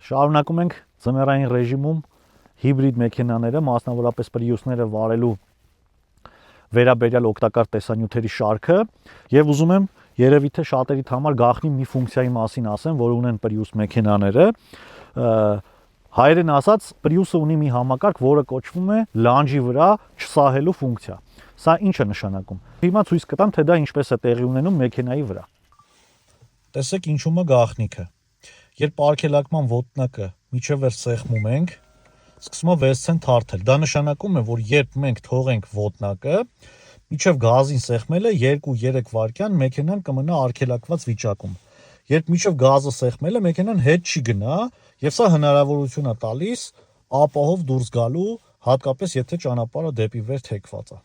Շարունակում ենք ձմեռային ռեժիմում հիբրիդ մեքենաները, մասնավորապես Prius-ները վարելու վերաբերյալ օգտակար տեսանյութերի շարքը եւ ուզում եմ երևի թե շատերիդ համար գաղտնի մի ֆունկցիայի մասին ասեմ, որ ունեն Prius մեքենաները։ Հայերեն ասած, Prius-ը ունի մի համակարգ, որը կոչվում է լանջի վրա չսահելու ֆունկցիա։ Սա ինչ է նշանակում։ Հիմա ցույց կտամ, թե դա ինչպես է տեղի ունենում մեքենայի վրա։ Տեսեք ինչու՞մ է գաղտնիքը։ Երբ արգելակման ոտնակը միջև վերջ սեղմում ենք, սկսում է վեսցեն թարթել։ Դա նշանակում է, որ երբ մենք թողենք ոտնակը, միջև գազին սեղմելը 2-3 վայրկյան մեքենան կմնա արգելակված վիճակում։ Երբ միջև գազը սեղմելը մեքենան հետ չի գնա, եւ սա հնարավորություն է տալիս ապահով դուրս գալու, հատկապես եթե ճանապարհը դեպի վեր թեքված է։